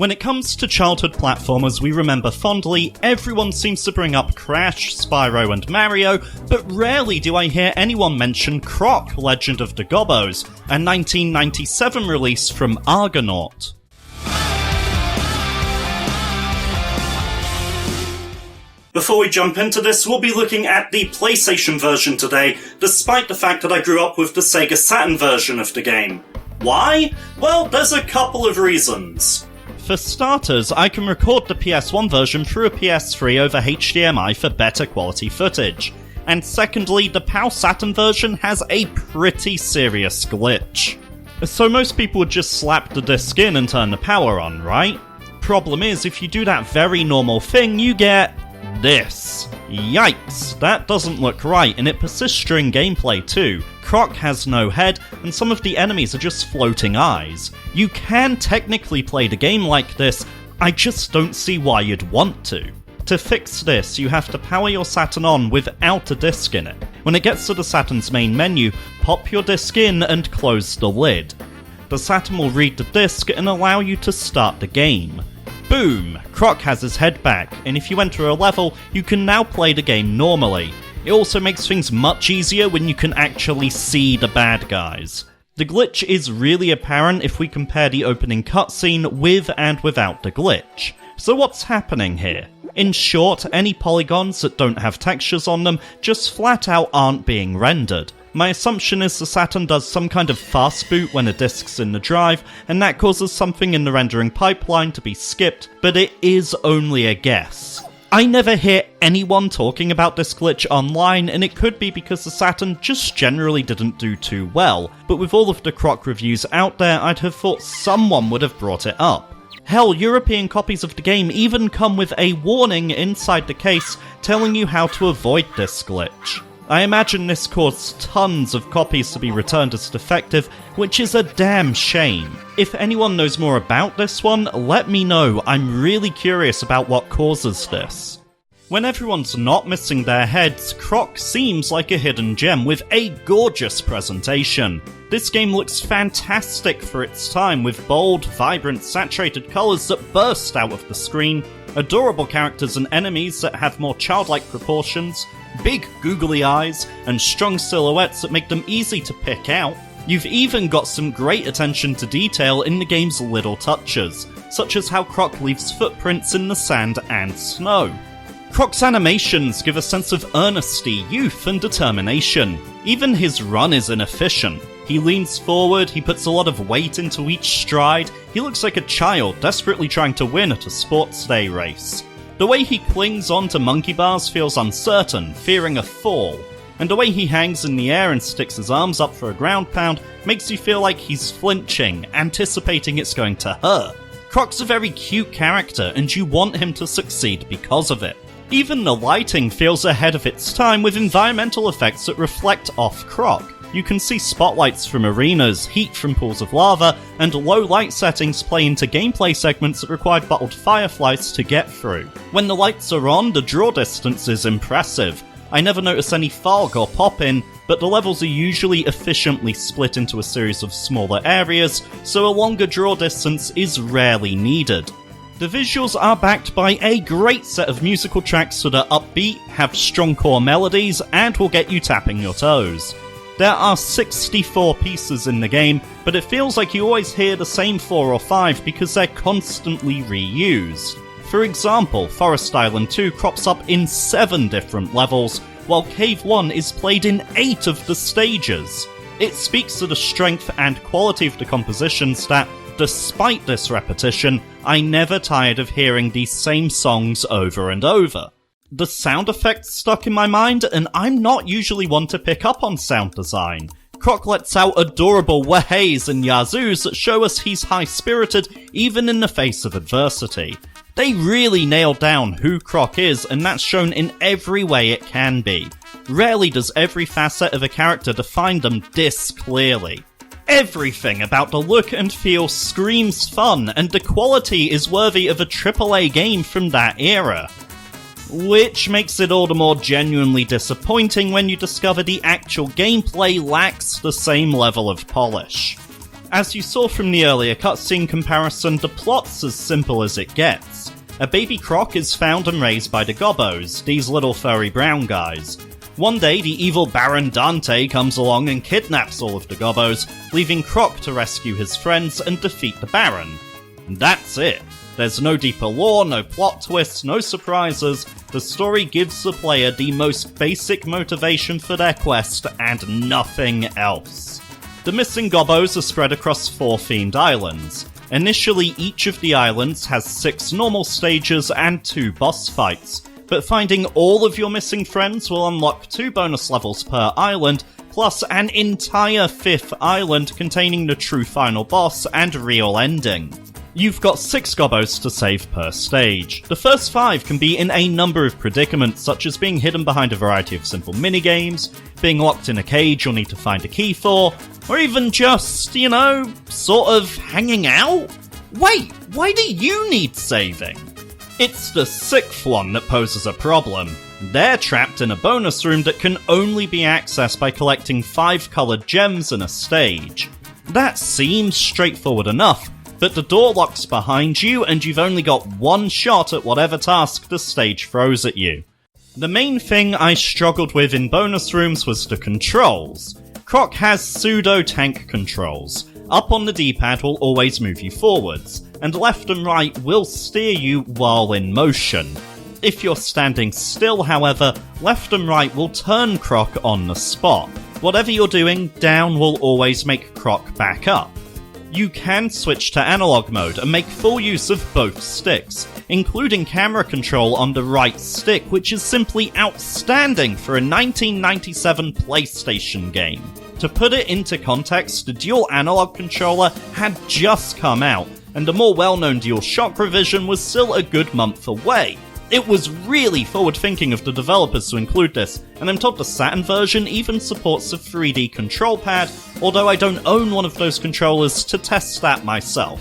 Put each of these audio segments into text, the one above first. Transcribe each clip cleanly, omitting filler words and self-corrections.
When it comes to childhood platformers we remember fondly, everyone seems to bring up Crash, Spyro and Mario, but rarely do I hear anyone mention Croc, Legend of the Gobbos, a 1997 release from Argonaut. Before we jump into this, we'll be looking at the PlayStation version today, despite the fact that I grew up with the Sega Saturn version of the game. Why? Well, there's a couple of reasons. For starters, I can record the PS1 version through a PS3 over HDMI for better quality footage. And secondly, the PAL Saturn version has a pretty serious glitch. So most people would just slap the disc in and turn the power on, right? Problem is, if you do that very normal thing, you get this. Yikes, that doesn't look right, and it persists during gameplay too. Croc has no head, and some of the enemies are just floating eyes. You can technically play the game like this, I just don't see why you'd want to. To fix this, you have to power your Saturn on without a disc in it. When it gets to the Saturn's main menu, pop your disc in and close the lid. The Saturn will read the disc and allow you to start the game. Boom! Croc has his head back, and if you enter a level, you can now play the game normally. It also makes things much easier when you can actually see the bad guys. The glitch is really apparent if we compare the opening cutscene with and without the glitch. So what's happening here? In short, any polygons that don't have textures on them just flat out aren't being rendered. My assumption is the Saturn does some kind of fast boot when a disk's in the drive, and that causes something in the rendering pipeline to be skipped, but it is only a guess. I never hear anyone talking about this glitch online, and it could be because the Saturn just generally didn't do too well, but with all of the Croc reviews out there, I'd have thought someone would have brought it up. Hell, European copies of the game even come with a warning inside the case telling you how to avoid this glitch. I imagine this caused tons of copies to be returned as defective, which is a damn shame. If anyone knows more about this one, let me know, I'm really curious about what causes this. When everyone's not missing their heads, Croc seems like a hidden gem with a gorgeous presentation. This game looks fantastic for its time, with bold, vibrant, saturated colours that burst out of the screen, adorable characters and enemies that have more childlike proportions, big googly eyes, and strong silhouettes that make them easy to pick out. You've even got some great attention to detail in the game's little touches, such as how Croc leaves footprints in the sand and snow. Croc's animations give a sense of earnesty, youth, and determination. Even his run is inefficient. He leans forward, he puts a lot of weight into each stride, he looks like a child desperately trying to win at a sports day race. The way he clings onto monkey bars feels uncertain, fearing a fall, and the way he hangs in the air and sticks his arms up for a ground pound makes you feel like he's flinching, anticipating it's going to hurt. Croc's a very cute character, and you want him to succeed because of it. Even the lighting feels ahead of its time with environmental effects that reflect off Croc. You can see spotlights from arenas, heat from pools of lava, and low light settings play into gameplay segments that required bottled fireflies to get through. When the lights are on, the draw distance is impressive. I never notice any fog or pop-in, but the levels are usually efficiently split into a series of smaller areas, so a longer draw distance is rarely needed. The visuals are backed by a great set of musical tracks that are upbeat, have strong core melodies, and will get you tapping your toes. There are 64 pieces in the game, but it feels like you always hear the same 4 or 5 because they're constantly reused. For example, Forest Island 2 crops up in 7 different levels, while Cave 1 is played in 8 of the stages. It speaks to the strength and quality of the compositions that, despite this repetition, I never tired of hearing these same songs over and over. The sound effects stuck in my mind, and I'm not usually one to pick up on sound design. Croc lets out adorable waheys and yazoos that show us he's high-spirited even in the face of adversity. They really nailed down who Croc is, and that's shown in every way it can be. Rarely does every facet of a character define them this clearly. Everything about the look and feel screams fun, and the quality is worthy of a AAA game from that era. Which makes it all the more genuinely disappointing when you discover the actual gameplay lacks the same level of polish. As you saw from the earlier cutscene comparison, the plot's as simple as it gets. A baby Croc is found and raised by the Gobbos, these little furry brown guys. One day, the evil Baron Dante comes along and kidnaps all of the Gobbos, leaving Croc to rescue his friends and defeat the Baron. And that's it. There's no deeper lore, no plot twists, no surprises. The story gives the player the most basic motivation for their quest, and nothing else. The missing Gobbos are spread across 4 themed islands. Initially, each of the islands has 6 normal stages and 2 boss fights, but finding all of your missing friends will unlock 2 bonus levels per island, plus an entire 5th island containing the true final boss and real ending. You've got 6 Gobbos to save per stage. The first 5 can be in a number of predicaments, such as being hidden behind a variety of simple minigames, being locked in a cage you'll need to find a key for, or even just, sort of hanging out? Wait, why do you need saving? It's the 6th one that poses a problem. They're trapped in a bonus room that can only be accessed by collecting 5 coloured gems in a stage. That seems straightforward enough, but the door locks behind you and you've only got 1 shot at whatever task the stage throws at you. The main thing I struggled with in bonus rooms was the controls. Croc has pseudo-tank controls. Up on the D-pad will always move you forwards, and left and right will steer you while in motion. If you're standing still, however, left and right will turn Croc on the spot. Whatever you're doing, down will always make Croc back up. You can switch to analog mode and make full use of both sticks, including camera control on the right stick, which is simply outstanding for a 1997 PlayStation game. To put it into context, the dual analog controller had just come out, and the more well-known DualShock revision was still a good month away. It was really forward-thinking of the developers to include this, and I'm told the Saturn version even supports a 3D control pad, although I don't own one of those controllers to test that myself.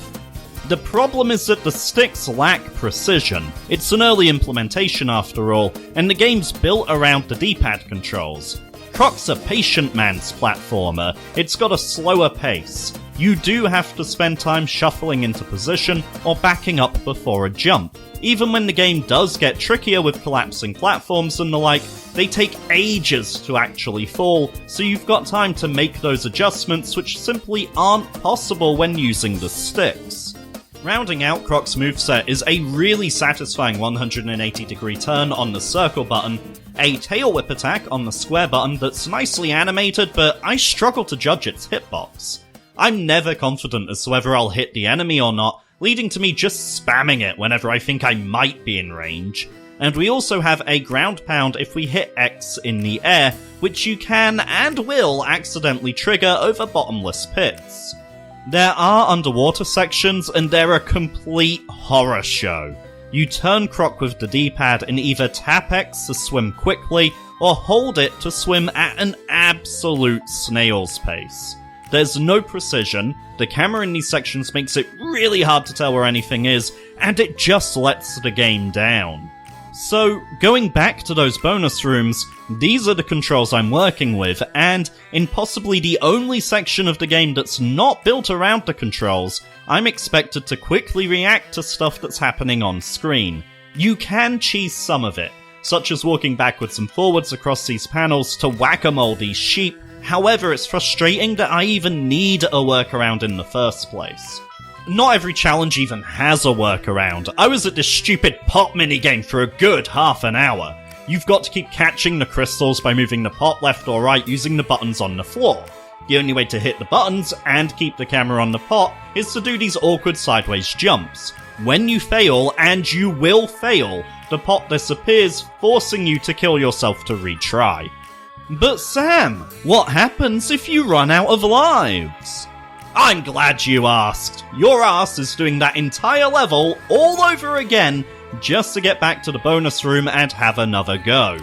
The problem is that the sticks lack precision. It's an early implementation after all, and the game's built around the D-pad controls. Croc's a patient man's platformer. It's got a slower pace. You do have to spend time shuffling into position or backing up before a jump. Even when the game does get trickier with collapsing platforms and the like, they take ages to actually fall, so you've got time to make those adjustments which simply aren't possible when using the sticks. Rounding out Croc's moveset is a really satisfying 180-degree turn on the circle button, a tail whip attack on the square button that's nicely animated, but I struggle to judge its hitbox. I'm never confident as to whether I'll hit the enemy or not, leading to me just spamming it whenever I think I might be in range. And we also have a ground pound if we hit X in the air, which you can and will accidentally trigger over bottomless pits. There are underwater sections, and they're a complete horror show. You turn Croc with the D-pad and either tap X to swim quickly, or hold it to swim at an absolute snail's pace. There's no precision, the camera in these sections makes it really hard to tell where anything is, and it just lets the game down. So, going back to those bonus rooms, these are the controls I'm working with, and in possibly the only section of the game that's not built around the controls, I'm expected to quickly react to stuff that's happening on screen. You can cheese some of it, such as walking backwards and forwards across these panels to whack-a-mole these sheep. However, it's frustrating that I even need a workaround in the first place. Not every challenge even has a workaround. I was at this stupid pot minigame for a good half an hour. You've got to keep catching the crystals by moving the pot left or right using the buttons on the floor. The only way to hit the buttons and keep the camera on the pot is to do these awkward sideways jumps. When you fail, and you will fail, the pot disappears, forcing you to kill yourself to retry. But Sam, what happens if you run out of lives? I'm glad you asked. Your ass is doing that entire level all over again just to get back to the bonus room and have another go.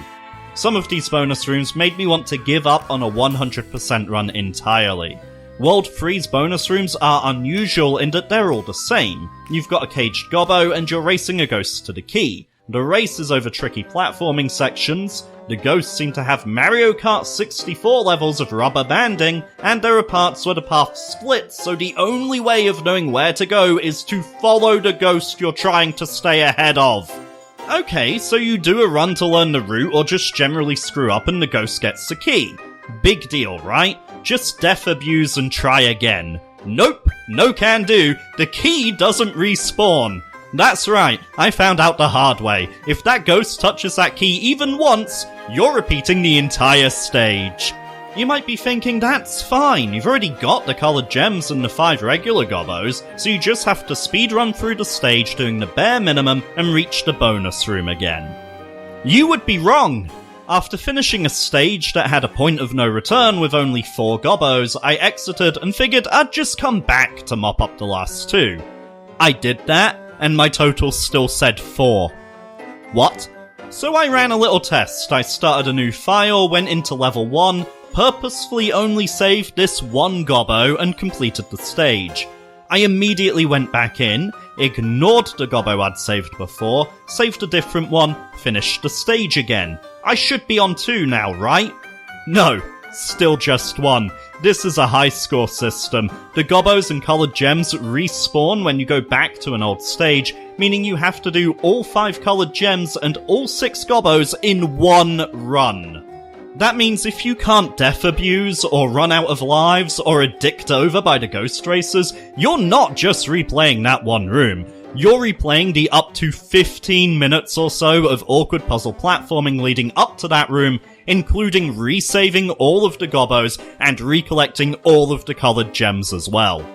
Some of these bonus rooms made me want to give up on a 100% run entirely. World 3's bonus rooms are unusual in that they're all the same. You've got a caged Gobbo and you're racing a ghost to the key. The race is over tricky platforming sections, the ghosts seem to have Mario Kart 64 levels of rubber banding, and there are parts where the path splits, so the only way of knowing where to go is to follow the ghost you're trying to stay ahead of. Okay, so you do a run to learn the route or just generally screw up and the ghost gets the key. Big deal, right? Just death abuse and try again. Nope, no can do, the key doesn't respawn. That's right, I found out the hard way. If that ghost touches that key even once, you're repeating the entire stage. You might be thinking that's fine, you've already got the coloured gems and the 5 regular Gobbos, so you just have to speedrun through the stage doing the bare minimum and reach the bonus room again. You would be wrong! After finishing a stage that had a point of no return with only 4 Gobbos, I exited and figured I'd just come back to mop up the last 2. I did that, and my total still said 4. What? So I ran a little test. I started a new file, went into level 1, purposefully only saved this 1 Gobbo and completed the stage. I immediately went back in, ignored the Gobbo I'd saved before, saved a different one, finished the stage again. I should be on 2 now, right? No, still just 1. This is a high score system. The Gobbos and coloured gems respawn when you go back to an old stage, meaning you have to do all 5 coloured gems and all 6 Gobbos in one run. That means if you can't death abuse, or run out of lives, or are dicked over by the ghost racers, you're not just replaying that one room. You're replaying the up to 15 minutes or so of awkward puzzle platforming leading up to that room, including resaving all of the Gobbos and recollecting all of the coloured gems as well.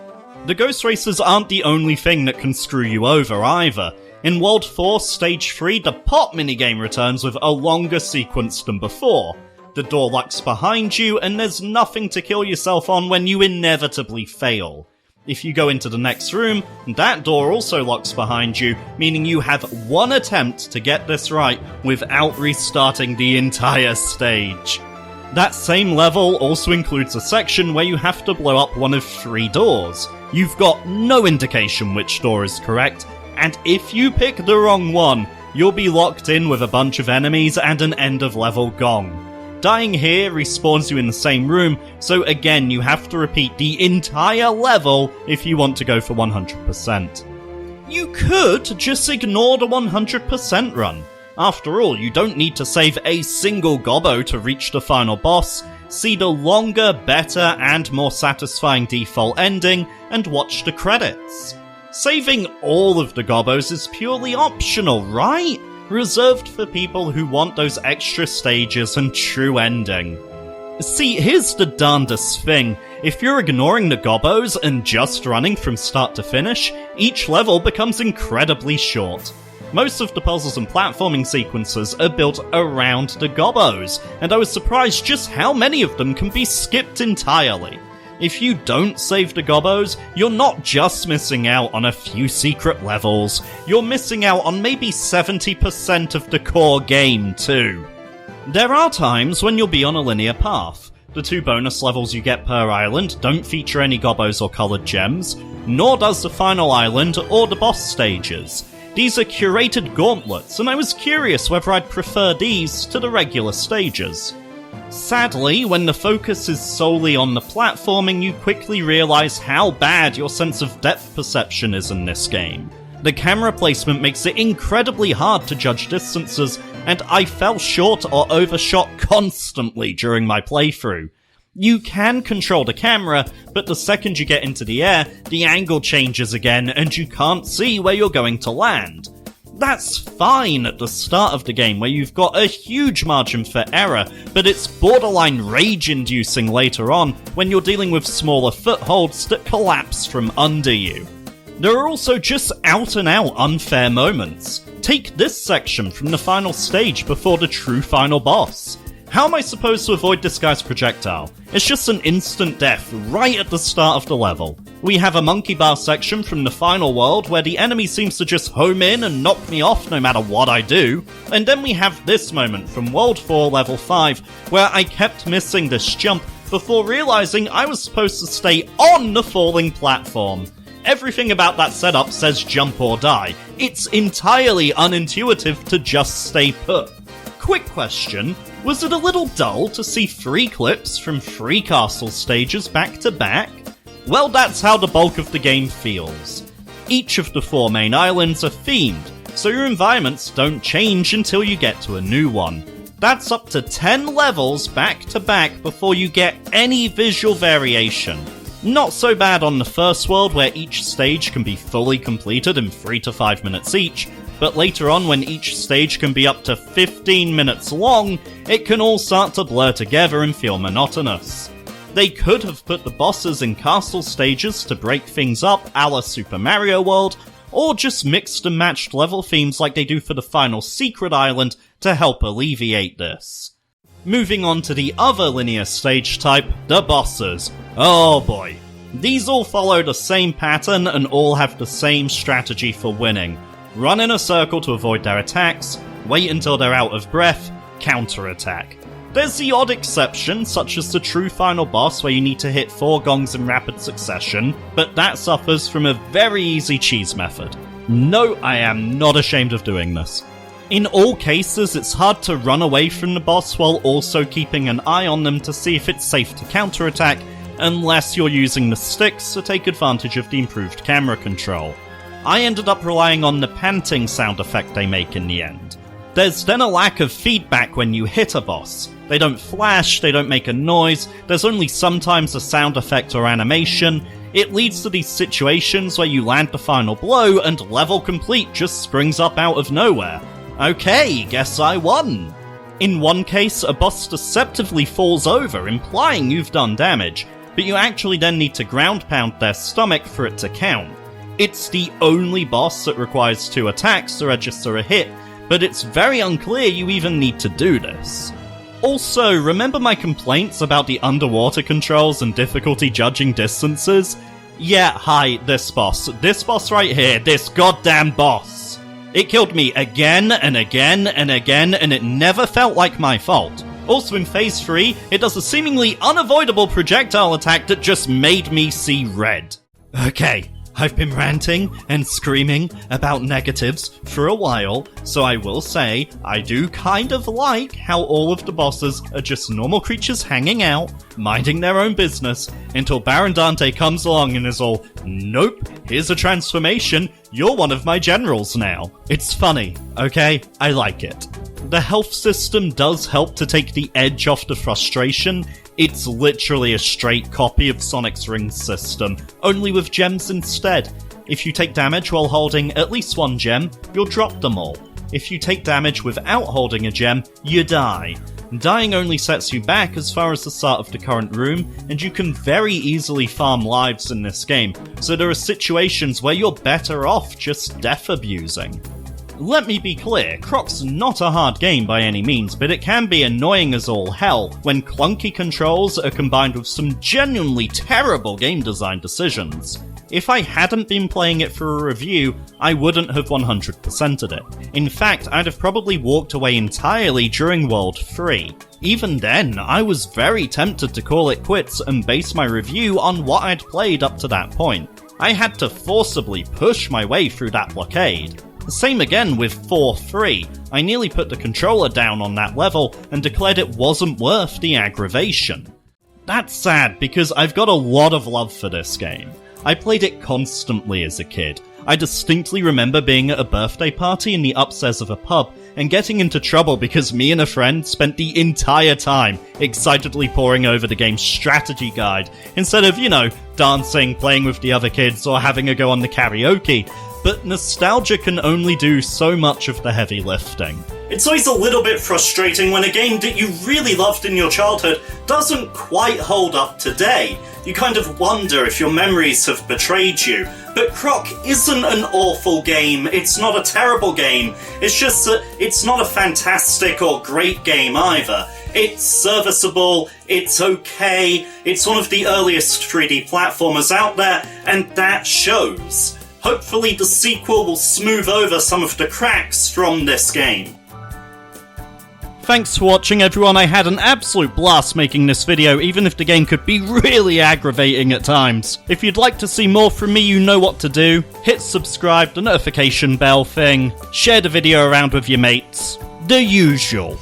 The ghost racers aren't the only thing that can screw you over either. In World 4 Stage 3, the pop minigame returns with a longer sequence than before. The door locks behind you, and there's nothing to kill yourself on when you inevitably fail. If you go into the next room, that door also locks behind you, meaning you have 1 attempt to get this right without restarting the entire stage. That same level also includes a section where you have to blow up one of 3 doors. You've got no indication which door is correct, and if you pick the wrong one, you'll be locked in with a bunch of enemies and an end-of-level gong. Dying here respawns you in the same room, so again you have to repeat the entire level if you want to go for 100%. You could just ignore the 100% run. After all, you don't need to save a single Gobbo to reach the final boss, see the longer, better, and more satisfying default ending, and watch the credits. Saving all of the Gobbos is purely optional, right? Reserved for people who want those extra stages and true ending. See, here's the darndest thing. If you're ignoring the Gobbos and just running from start to finish, each level becomes incredibly short. Most of the puzzles and platforming sequences are built around the Gobbos, and I was surprised just how many of them can be skipped entirely. If you don't save the Gobbos, you're not just missing out on a few secret levels, you're missing out on maybe 70% of the core game too. There are times when you'll be on a linear path. The 2 bonus levels you get per island don't feature any Gobbos or coloured gems, nor does the final island or the boss stages. These are curated gauntlets, and I was curious whether I'd prefer these to the regular stages. Sadly, when the focus is solely on the platforming, you quickly realise how bad your sense of depth perception is in this game. The camera placement makes it incredibly hard to judge distances, and I fell short or overshot constantly during my playthrough. You can control the camera, but the second you get into the air, the angle changes again and you can't see where you're going to land. That's fine at the start of the game where you've got a huge margin for error, but it's borderline rage-inducing later on when you're dealing with smaller footholds that collapse from under you. There are also just out-and-out unfair moments. Take this section from the final stage before the true final boss. How am I supposed to avoid this guy's projectile? It's just an instant death right at the start of the level. We have a monkey bar section from the final world where the enemy seems to just home in and knock me off no matter what I do. And then we have this moment from World 4 Level 5 where I kept missing this jump before realising I was supposed to stay on the falling platform. Everything about that setup says jump or die. It's entirely unintuitive to just stay put. Quick question, was it a little dull to see 3 clips from 3 castle stages back to back? Well, that's how the bulk of the game feels. Each of the 4 main islands are themed, so your environments don't change until you get to a new one. That's up to 10 levels back to back before you get any visual variation. Not so bad on the first world, where each stage can be fully completed in 3 to 5 minutes each, but later on when each stage can be up to 15 minutes long, it can all start to blur together and feel monotonous. They could have put the bosses in castle stages to break things up a la Super Mario World, or just mixed and matched level themes like they do for the final secret island to help alleviate this. Moving on to the other linear stage type, the bosses. Oh boy. These all follow the same pattern and all have the same strategy for winning. Run in a circle to avoid their attacks, wait until they're out of breath, counterattack. There's the odd exception, such as the true final boss where you need to hit 4 gongs in rapid succession, but that suffers from a very easy cheese method. No, I am not ashamed of doing this. In all cases, it's hard to run away from the boss while also keeping an eye on them to see if it's safe to counterattack, unless you're using the sticks to take advantage of the improved camera control. I ended up relying on the panting sound effect they make in the end. There's then a lack of feedback when you hit a boss. They don't flash, they don't make a noise, there's only sometimes a sound effect or animation. It leads to these situations where you land the final blow and level complete just springs up out of nowhere. Okay, guess I won. In one case, a boss deceptively falls over, implying you've done damage, but you actually then need to ground pound their stomach for it to count. It's the only boss that requires 2 attacks to register a hit, but it's very unclear you even need to do this. Also, remember my complaints about the underwater controls and difficulty judging distances? Yeah, hi, this boss right here, this goddamn boss. It killed me again and again and again, and it never felt like my fault. Also in Phase 3, it does a seemingly unavoidable projectile attack that just made me see red. Okay, I've been ranting and screaming about negatives for a while, so I will say I do kind of like how all of the bosses are just normal creatures hanging out, minding their own business, until Baron Dante comes along and is all, nope, here's a transformation, you're one of my generals now. It's funny, okay? I like it. The health system does help to take the edge off the frustration. It's literally a straight copy of Sonic's Rings system, only with gems instead. If you take damage while holding at least 1 gem, you'll drop them all. If you take damage without holding a gem, you die. Dying only sets you back as far as the start of the current room, and you can very easily farm lives in this game, so there are situations where you're better off just death abusing. Let me be clear, Croc's not a hard game by any means, but it can be annoying as all hell when clunky controls are combined with some genuinely terrible game design decisions. If I hadn't been playing it for a review, I wouldn't have 100%ed it. In fact, I'd have probably walked away entirely during World 3. Even then, I was very tempted to call it quits and base my review on what I'd played up to that point. I had to forcibly push my way through that blockade. Same again with 4-3. I nearly put the controller down on that level and declared it wasn't worth the aggravation. That's sad because I've got a lot of love for this game. I played it constantly as a kid. I distinctly remember being at a birthday party in the upstairs of a pub and getting into trouble because me and a friend spent the entire time excitedly poring over the game's strategy guide instead of, dancing, playing with the other kids, or having a go on the karaoke. But nostalgia can only do so much of the heavy lifting. It's always a little bit frustrating when a game that you really loved in your childhood doesn't quite hold up today. You kind of wonder if your memories have betrayed you. But Croc isn't an awful game, it's not a terrible game, it's just that it's not a fantastic or great game either. It's serviceable, it's okay, it's one of the earliest 3D platformers out there, and that shows. Hopefully the sequel will smooth over some of the cracks from this game. Thanks for watching, everyone. I had an absolute blast making this video, even if the game could be really aggravating at times. If you'd like to see more from me, you know what to do. Hit subscribe, the notification bell thing, share the video around with your mates. The usual.